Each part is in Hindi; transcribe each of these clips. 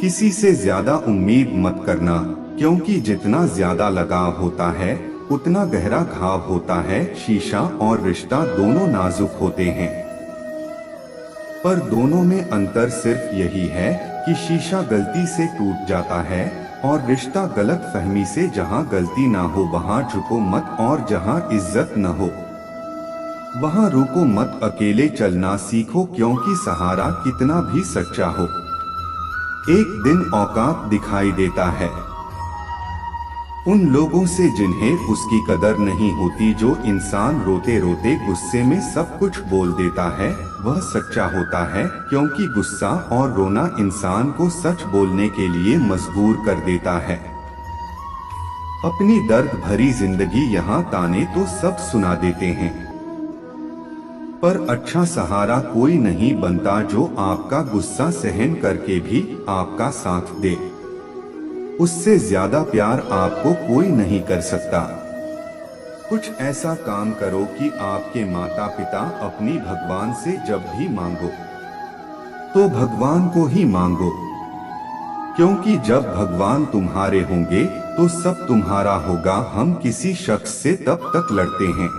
किसी से ज्यादा उम्मीद मत करना, क्योंकि जितना ज्यादा लगाव होता है उतना गहरा घाव होता है। शीशा और रिश्ता दोनों नाजुक होते हैं, पर दोनों में अंतर सिर्फ यही है कि शीशा गलती से टूट जाता है और रिश्ता गलत फहमी से। जहाँ गलती ना हो वहाँ झुको मत, और जहाँ इज्जत न हो वहाँ रुको मत। अकेले चलना सीखो, क्योंकि सहारा कितना भी सच्चा हो एक दिन औकात दिखाई देता है। उन लोगों से जिन्हें उसकी कदर नहीं होती, जो इंसान रोते रोते गुस्से में सब कुछ बोल देता है, वह सच्चा होता है। क्योंकि गुस्सा और रोना इंसान को सच बोलने के लिए मजबूर कर देता है। अपनी दर्द भरी जिंदगी यहाँ ताने तो सब सुना देते हैं, पर अच्छा सहारा कोई नहीं बनता जो आपका गुस्सा सहन करके भी आपका साथ दे। उससे ज्यादा प्यार आपको कोई नहीं कर सकता। कुछ ऐसा काम करो कि आपके माता पिता अपनी भगवान से जब भी मांगो तो भगवान को ही मांगो, क्योंकि जब भगवान तुम्हारे होंगे तो सब तुम्हारा होगा। हम किसी शख्स से तब तक लड़ते हैं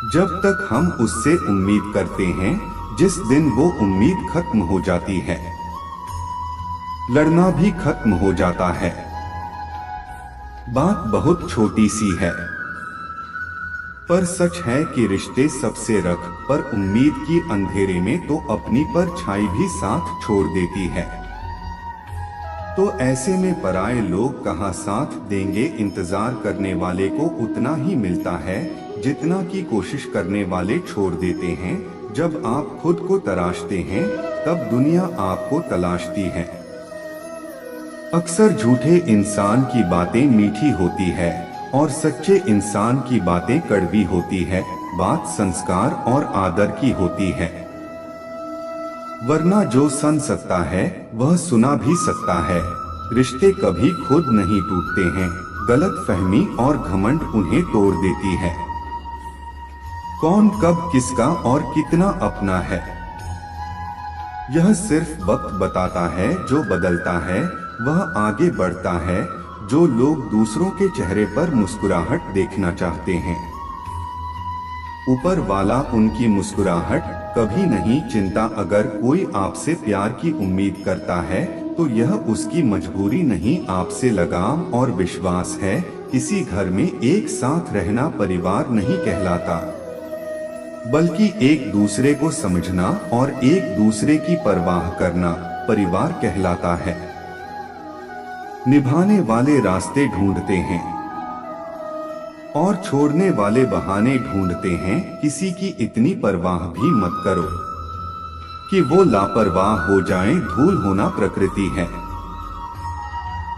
जब तक हम उससे उम्मीद करते हैं। जिस दिन वो उम्मीद खत्म हो जाती है, लड़ना भी खत्म हो जाता है। बात बहुत छोटी सी है, पर सच है कि रिश्ते सबसे रख पर उम्मीद की अंधेरे में तो अपनी परछाई भी साथ छोड़ देती है। तो ऐसे में पराये लोग कहाँ साथ देंगे। इंतजार करने वाले को उतना ही मिलता है जितना की कोशिश करने वाले छोड़ देते हैं। जब आप खुद को तराशते हैं तब दुनिया आपको तलाशती है। अक्सर झूठे इंसान की बातें मीठी होती है और सच्चे इंसान की बातें कड़वी होती है। बात संस्कार और आदर की होती है, वरना जो सुन सकता है वह सुना भी सकता है। रिश्ते कभी खुद नहीं टूटते हैं, गलत फहमी और घमंड उन्हें तोड़ देती है। कौन कब किसका और कितना अपना है, यह सिर्फ वक्त बताता है। जो बदलता है वह आगे बढ़ता है। जो लोग दूसरों के चेहरे पर मुस्कुराहट देखना चाहते हैं, ऊपर वाला उनकी मुस्कुराहट कभी नहीं चिंता। अगर कोई आपसे प्यार की उम्मीद करता है तो यह उसकी मजबूरी नहीं, आपसे लगाव और विश्वास है। किसी घर में एक साथ रहना परिवार नहीं कहलाता, बल्कि एक दूसरे को समझना और एक दूसरे की परवाह करना परिवार कहलाता है। निभाने वाले रास्ते ढूंढते हैं और छोड़ने वाले बहाने ढूंढते हैं। किसी की इतनी परवाह भी मत करो कि वो लापरवाह हो जाएं। धूल होना प्रकृति है,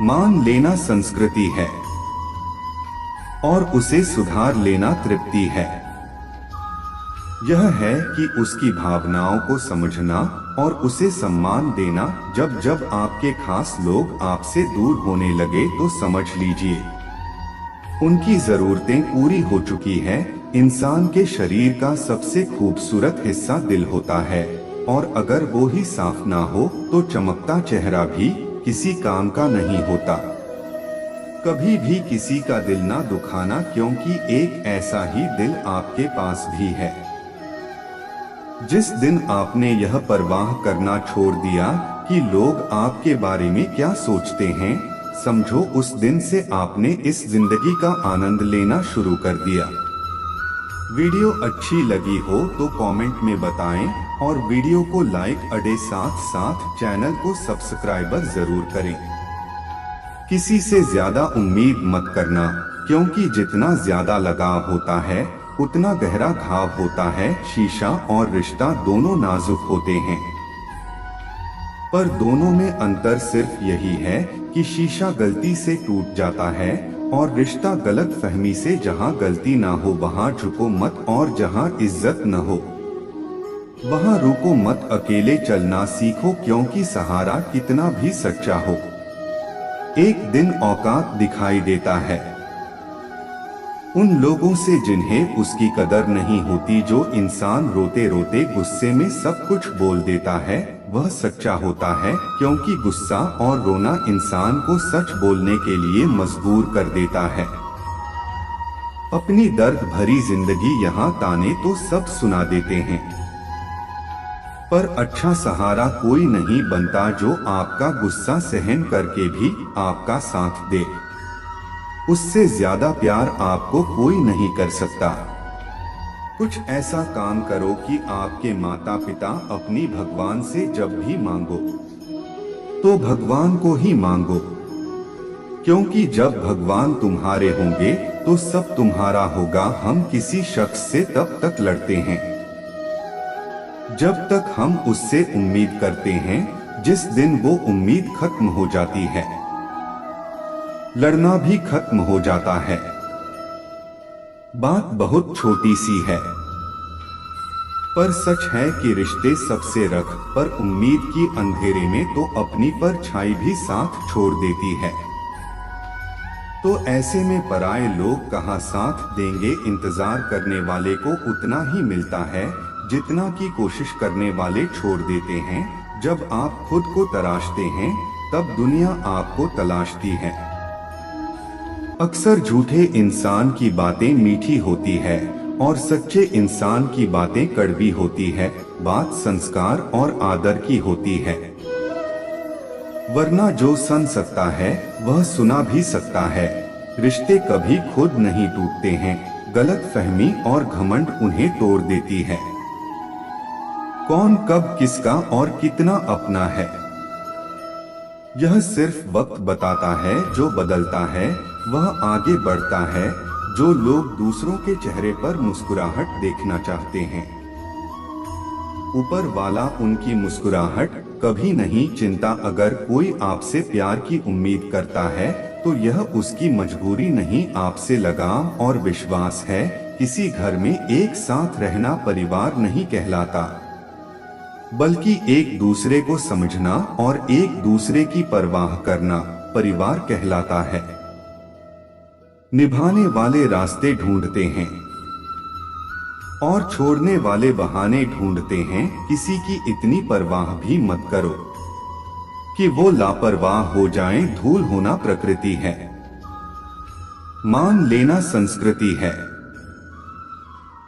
मान लेना संस्कृति है और उसे सुधार लेना तृप्ति है। यह है कि उसकी भावनाओं को समझना और उसे सम्मान देना। जब जब आपके खास लोग आपसे दूर होने लगे तो समझ लीजिए उनकी जरूरतें पूरी हो चुकी हैं। इंसान के शरीर का सबसे खूबसूरत हिस्सा दिल होता है, और अगर वो ही साफ ना हो तो चमकता चेहरा भी किसी काम का नहीं होता। कभी भी किसी का दिल ना दुखाना, क्योंकि एक ऐसा ही दिल आपके पास भी है। जिस दिन आपने यह परवाह करना छोड़ दिया कि लोग आपके बारे में क्या सोचते हैं, समझो उस दिन से आपने इस जिंदगी का आनंद लेना शुरू कर दिया। वीडियो अच्छी लगी हो तो कमेंट में बताएं और वीडियो को लाइक अड़े साथ साथ चैनल को सब्सक्राइबर जरूर करें। किसी से ज्यादा उम्मीद मत करना, क्योंकि जितना ज्यादा लगाव होता है उतना गहरा घाव होता है। शीशा और रिश्ता दोनों नाजुक होते हैं, पर दोनों में अंतर सिर्फ यही है कि शीशा गलती से टूट जाता है और रिश्ता गलत फहमी से। जहाँ गलती ना हो वहाँ झुको मत, और जहाँ इज्जत न हो वहाँ रुको मत। अकेले चलना सीखो, क्योंकि सहारा कितना भी सच्चा हो एक दिन औकात दिखाई देता है। उन लोगों से जिन्हें उसकी कदर नहीं होती। जो इंसान रोते रोते गुस्से में सब कुछ बोल देता है वह सच्चा होता है, क्योंकि गुस्सा और रोना इंसान को सच बोलने के लिए मजबूर कर देता है। अपनी दर्द भरी जिंदगी यहाँ ताने तो सब सुना देते हैं, पर अच्छा सहारा कोई नहीं बनता जो आपका गुस्सा सहन करके भी आपका साथ दे। उससे ज्यादा प्यार आपको कोई नहीं कर सकता। कुछ ऐसा काम करो कि आपके माता पिता अपनी भगवान से जब भी मांगो तो भगवान को ही मांगो, क्योंकि जब भगवान तुम्हारे होंगे तो सब तुम्हारा होगा। हम किसी शख्स से तब तक लड़ते हैं जब तक हम उससे उम्मीद करते हैं। जिस दिन वो उम्मीद खत्म हो जाती है लड़ना भी खत्म हो जाता है। बात बहुत छोटी सी है, पर सच है कि रिश्ते सबसे रख, पर उम्मीद की अंधेरे में तो अपनी परछाई भी साथ छोड़ देती है। तो ऐसे में पराये लोग कहाँ साथ देंगे। इंतजार करने वाले को उतना ही मिलता है जितना की कोशिश करने वाले छोड़ देते हैं। जब आप खुद को तराशते हैं तब दुनिया आपको तलाशती है। अक्सर झूठे इंसान की बातें मीठी होती है और सच्चे इंसान की बातें कड़वी होती है। बात संस्कार और आदर की होती है, वरना जो सुन सकता है वह सुना भी सकता है। रिश्ते कभी खुद नहीं टूटते हैं, गलत फहमी और घमंड उन्हें तोड़ देती है। कौन कब किसका और कितना अपना है यह सिर्फ वक्त बताता है। जो बदलता है वह आगे बढ़ता है। जो लोग दूसरों के चेहरे पर मुस्कुराहट देखना चाहते हैं, ऊपर वाला उनकी मुस्कुराहट कभी नहीं चिंता। अगर कोई आपसे प्यार की उम्मीद करता है तो यह उसकी मजबूरी नहीं, आपसे लगाव और विश्वास है। किसी घर में एक साथ रहना परिवार नहीं कहलाता, बल्कि एक दूसरे को समझना और एक दूसरे की परवाह करना परिवार कहलाता है। निभाने वाले रास्ते ढूंढते हैं और छोड़ने वाले बहाने ढूंढते हैं। किसी की इतनी परवाह भी मत करो कि वो लापरवाह हो जाएं। धूल होना प्रकृति है, मान लेना संस्कृति है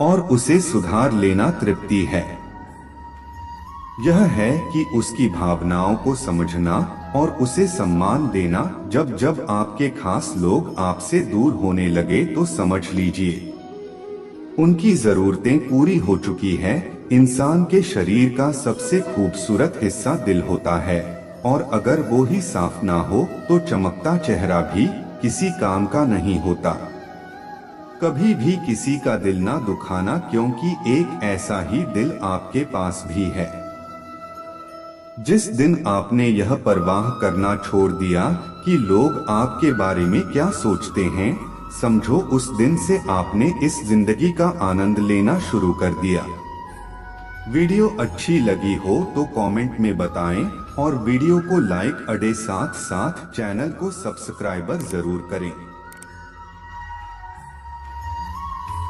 और उसे सुधार लेना तृप्ति है। यह है कि उसकी भावनाओं को समझना और उसे सम्मान देना। जब जब आपके खास लोग आपसे दूर होने लगे तो समझ लीजिए उनकी जरूरतें पूरी हो चुकी है। इंसान के शरीर का सबसे खूबसूरत हिस्सा दिल होता है, और अगर वो ही साफ ना हो तो चमकता चेहरा भी किसी काम का नहीं होता। कभी भी किसी का दिल ना दुखाना, क्योंकि एक ऐसा ही दिल आपके पास भी है। जिस दिन आपने यह परवाह करना छोड़ दिया कि लोग आपके बारे में क्या सोचते हैं, समझो उस दिन से आपने इस जिंदगी का आनंद लेना शुरू कर दिया। वीडियो अच्छी लगी हो तो कमेंट में बताएं और वीडियो को लाइक अड़े साथ साथ चैनल को सब्सक्राइब जरूर करें।